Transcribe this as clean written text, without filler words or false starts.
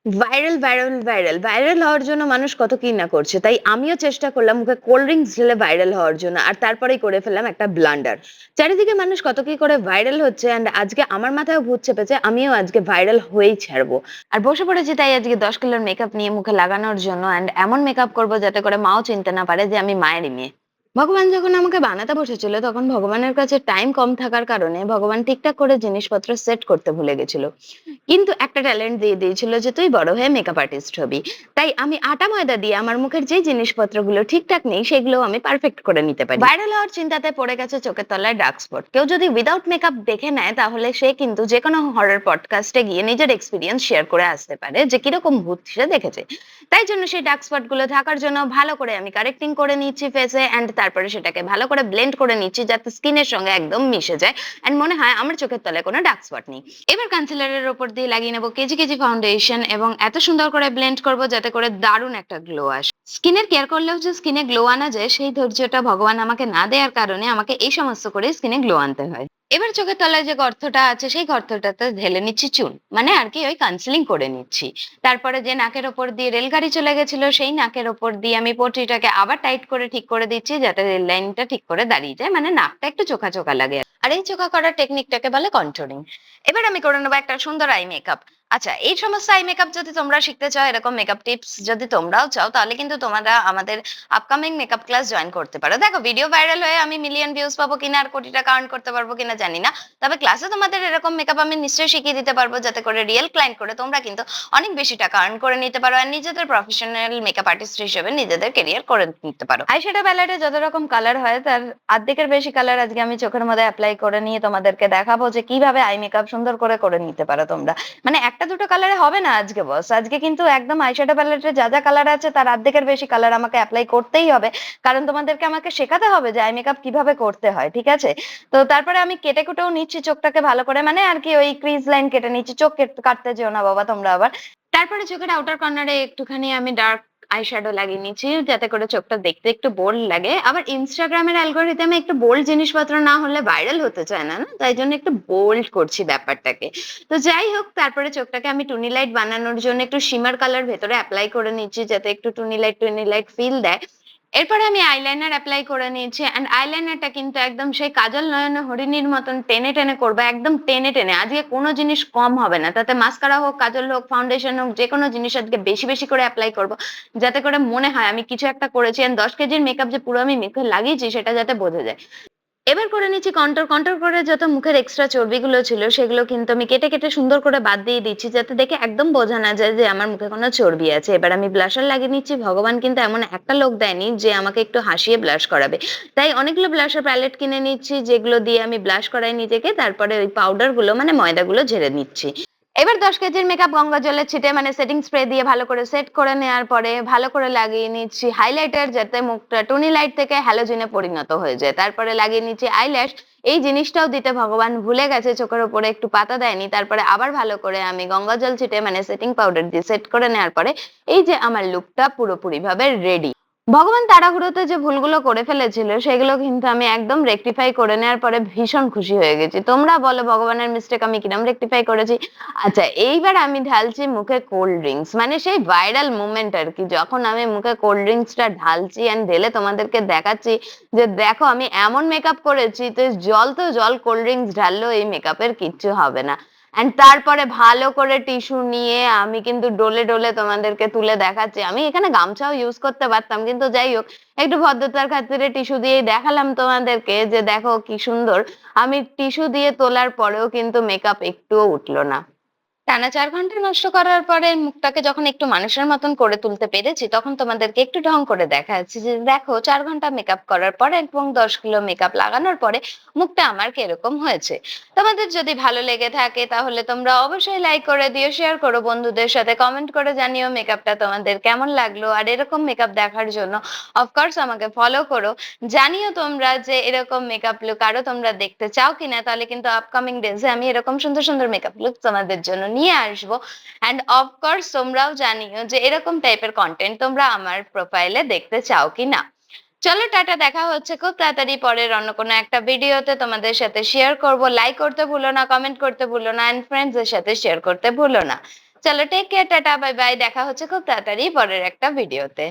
Viral হওয়ার জন্য মানুষ কত কি না করছে। তাই আমিও চেষ্টা করলাম মুখে কোল্ড ড্রিংকস ঢেলে ভাইরাল হওয়ার জন্য। আর তারপরেই করে ফেললাম একটা ব্লান্ডার। চারিদিকে মানুষ কত কি করে ভাইরাল হচ্ছে অ্যান্ড আজকে আমার মাথায়ও ভূত চেপেছে। আমিও আজকে ভাইরাল হয়েই ছাড়বো। আর বসে পড়েছি তাই আজকে 10 কিলোর মেকআপ নিয়ে মুখে লাগানোর জন্য অ্যান্ড এমন মেকআপ করব যাতে করে মাও চিনতে না পারে যে আমি মায়েরই মেয়ে। ভগবান যখন আমাকে বানাতে বসেছিল তখন ভগবানের কাছে টাইম কম থাকার কারণে ভগবান ঠিকঠাক করে জিনিসপত্র সেট করতে ভুলে গেছিল। কিন্তু একটা ট্যালেন্ট দিয়ে দিয়েছিল যে তুই বড় হয়ে মেকআপ আর্টিস্ট হবি। তাই আমি আটা ময়দা দিয়ে আমার মুখের যে জিনিসপত্রগুলো ঠিকঠাক নেই সেগুলো আমি পারফেক্ট করে নিতে পারি। ভাইরাল হওয়ার চিন্তাতে পড়ে গেছে চোখের তলায় ডার্ক স্পট। কেউ যদি উইদাউট মেকআপ দেখে নেয় তাহলে সে কিন্তু যে কোনো হরর পডকাস্টে গিয়ে নিজের এক্সপিরিয়েন্স শেয়ার করে আসতে পারে যে কিরকম ভূত সে দেখেছে। তাই জন্য সেই ডার্ক স্পট গুলো থাকার জন্য ভালো করে আমি কারেক্টিং করে নিচ্ছি ফেসে এন্ড তারপরে সেটাকে ভালো করে ব্লেন্ড করে নিচ্ছি যাতে স্কিনের সঙ্গে একদম মিশে যায় এন্ড মনে হয় আমার চোখের তলায় কোনো ডার্ক স্পট নেই। এবার কনসিলারের উপর দিয়ে লাগিয়ে নেবো কেজি কেজি ফাউন্ডেশন এবং এত সুন্দর করে ব্লেন্ড করব যাতে করে দারুণ একটা গ্লো আসে। স্কিনের কেয়ার করলেও যে স্কিনে গ্লো আনা যায় সেই ধৈর্যটা ভগবান আমাকে না দেওয়ার কারণে আমাকে এই সমস্ত করে স্কিনে গ্লো আনতে হয়। এবার চোখের তলায় যে গর্তটা আছে সেই গর্তটাতে ঢেলে নিচ্ছি চুন, মানে আর কি ওই কনসিলিং করে নিচ্ছি। তারপরে যে নাকের ওপর দিয়ে রেলগাড়ি চলে গেছিল সেই নাকের ওপর দিয়ে আমি পট্টিটাকে আবার টাইট করে ঠিক করে দিচ্ছি যাতে রেল লাইনটা ঠিক করে দাঁড়িয়ে যায়, মানে নাকটা একটু চোখা চোখা লাগে। আর এই চোখা করার টেকনিকটাকে বলে কন্ট্রোলিং। এবার আমি করে নেবো একটা সুন্দর আই মেকআপ। আচ্ছা, এই সমস্ত আই মেকআপ যদি তোমরা শিখতে চাও, এরকম মেকআপ টিপস যদি তোমরাও চাও, তাহলে কিন্তু তোমরা আমাদের আপকামিং মেকআপ ক্লাস জয়েন করতে পারো। দেখো, ভিডিও ভাইরাল হয়ে আমি মিলিয়ন ভিউজ পাবো কিনা আর কোটি টাকা আর্ন করতে পারবো কিনা জানি না, তবে ক্লাসে তোমাদের এরকম মেকআপ আমি নিশ্চয়ই শিখিয়ে দিতে পারবো যাতে করে রিয়েল ক্লায়েন্ট করে তোমরা কিন্তু অনেক বেশি টাকা আর্ন করে নিতে পারো আর নিজেদের প্রফেশনাল মেকআপ আর্টিস্ট হিসেবে নিজেদের ক্যারিয়ার করে নিতে পারো। আইশ্যাডো প্যালেটে যত রকম কালার হয় তার অর্ধেকের বেশি কালার আজকে আমি চোখের মধ্যে অ্যাপ্লাই করে নিয়ে তোমাদেরকে দেখাবো যে কিভাবে আই মেকআপ সুন্দর করে করে নিতে পারো তোমরা। মানে একটা দুটো কালারে হবে না আজকে বস, আজকে কিন্তু একদম আইশ্যাডো প্যালেটে যা যা কালার আছে তার অর্ধেকের বেশি কালার আমাকে অ্যাপ্লাই করতেই হবে, কারণ তোমাদেরকে আমাকে শেখাতে হবে যে আই মেকআপ কিভাবে করতে হয়, ঠিক আছে? তো তারপরে আমি কেটে কুটেও নিচ্ছি চোখটাকে ভালো করে, মানে আর কি ওই ক্রিজ লাইন কেটে নিচ্ছি। চোখ কাটতে যেও না বাবা তোমরা আবার। তারপরে চোখের আউটার কর্নারে একটুখানি আমি ডার্ক আইশ্যাডো লাগিয়ে নিচ্ছি যাতে করে চোখটা দেখতে একটু বোল্ড লাগে। আবার ইনস্টাগ্রামের অ্যালগরিদমে একটু বোল্ড জিনিসপত্র না হলে ভাইরাল হতে চায় না, না? তাই জন্য একটু বোল্ড করছি ব্যাপারটাকে। তো যাই হোক, তারপরে চোখটাকে আমি টুনি লাইট বানানোর জন্য একটু শিমার কালার ভেতরে অ্যাপ্লাই করে নিচ্ছি যাতে একটু টুনি লাইট ফিল দেয়। এরপরে আমি আইলাইনার এপ্লাই করে নিয়েছি এন্ড আইলাইনারটা কিন্তু একদম সেই কাজল নয়নে হরিণীর মতন টেনে টেনে করবো, একদম টেনে টেনে। আজকে কোনো জিনিস কম হবে না, তাতে মাস্কারা হোক, কাজল হোক, ফাউন্ডেশন হোক, যে কোনো জিনিস আজকে বেশি বেশি করে অ্যাপ্লাই করবো যাতে করে মনে হয় আমি কিছু একটা করেছি এন্ড 10 কেজির মেকআপ যে পুরো আমি মুখে লাগিয়েছি সেটা যাতে বোঝা যায়। এবার করে নিচ্ছি কন্ট্রোল করে যত মুখের এক্সট্রা চর্বিগুলো ছিল সেগুলো কিন্তু আমি কেটে কেটে সুন্দর করে বাদ দিয়ে দিচ্ছি যাতে দেখে একদম বোঝা না যায় যে আমার মুখে কোনো চর্বি আছে। এবার আমি ব্লাশার লাগিয়ে নিচ্ছি। ভগবান কিন্তু এমন একটা লোক দেয়নি যে আমাকে একটু হাসিয়ে ব্লাশ করাবে, তাই অনেকগুলো ব্লাশার প্যালেট কিনে নিচ্ছি যেগুলো দিয়ে আমি ব্লাশ করাই নিজেকে। তারপরে ওই পাউডার গুলো মানে ময়দাগুলো ঝেড়ে নিচ্ছি। এবার 10 কেজির মেকআপ গঙ্গা জলে ছিটে মানে সেটিং স্প্রে দিয়ে ভালো করে সেট করে নেওয়ার পরে ভালো করে লাগিয়ে নিচ্ছি হাইলাইটার যাতে মুখটা টুনি লাইট থেকে হ্যালোজেনে পরিণত হয়ে যায়। তারপরে লাগিয়ে নিচ্ছি আইল্যাশ। এই জিনিসটাও দিতে ভগবান ভুলে গেছে, চোখের উপরে একটু পাতা দেয়নি। তারপরে আবার ভালো করে আমি গঙ্গা জল ছিটে মানে সেটিং পাউডার দিয়ে সেট করে নেওয়ার পরে এই যে আমার লুকটা পুরোপুরি ভাবে রেডি। ভগবান তাড়াহুড়োতে যে ভুলগুলো করে ফেলেছিল সেগুলো কিন্তু আমি একদম রেকটিফাই করে নেওয়ার পরে ভীষণ খুশি হয়ে গেছি। তোমরা বলো ভগবানের মিস্টেক আমি কিরম রেকটিফাই করেছি। আচ্ছা, এইবার আমি ঢালছি মুখে কোল্ড ড্রিঙ্কস, মানে সেই ভাইরাল মুভমেন্ট আর কি, যখন আমি মুখে কোল্ড ড্রিঙ্কসটা ঢালছি এন্ড ঢেলে তোমাদেরকে দেখাচ্ছি যে দেখো আমি এমন মেকআপ করেছি। তো জল কোল্ড ড্রিঙ্কস ঢাললেও এই মেকআপের কিচ্ছু হবে না। এন্ড তারপরে ভালো করে টিস্যু নিয়ে আমি কিন্তু ডলে ডলে তোমাদেরকে তুলে দেখাচ্ছি। আমি এখানে গামছাও ইউজ করতে পারতাম, কিন্তু যাই হোক, একটু ভদ্রতার খাতিরে টিস্যু দিয়েই দেখালাম তোমাদেরকে যে দেখো কি সুন্দর। আমি টিস্যু দিয়ে তোলার পরেও কিন্তু মেকআপ একটুও উঠলো না। টানা 4 ঘন্টা নষ্ট করার পরে মুখটাকে যখন একটু মানুষের মতন করে তুলতে পেরেছি তখন তোমাদেরকে একটু ঢং করে দেখাচ্ছি যে দেখো 4 ঘন্টা মেকআপ করার পরে এবং 10 কিলো মেকআপ লাগানোর পরে মুখটা আমার কিরকম হয়েছে। তোমাদের যদি ভালো লেগে থাকে তাহলে তোমরা অবশ্যই লাইক করে দিও, শেয়ার করো বন্ধুদের সাথে, কমেন্ট করে জানিও মেকআপটা তোমাদের কেমন লাগলো। আর এরকম মেকআপ দেখার জন্য অফকোর্স আমাকে ফলো করো। জানিও তোমরা যে এরকম মেকআপ লুক আরো তোমরা দেখতে চাও কিনা, তাহলে কিন্তু আপকামিং ডেজে আমি এরকম সুন্দর সুন্দর মেকআপ লুক তোমাদের জন্য নিয়ে আসবো। এন্ড অফকোর্স তোমরাও জানিও যে এরকম টাইপের কন্টেন্ট তোমরা আমার প্রোফাইলে দেখতে চাও কিনা। চলো টাটা, দেখা হচ্ছে খুব তাড়াতাড়ি পরের অন্য কোনো একটা ভিডিওতে। তোমাদের সাথে শেয়ার করব। লাইক করতে ভুলো না, কমেন্ট করতে ভুলো না এন্ড ফ্রেন্ডসদের সাথে শেয়ার করতে ভুলো না। চলো take care, tata, bye bye. দেখা হচ্ছে খুব তাড়াতাড়ি পরের একটা ভিডিওতে।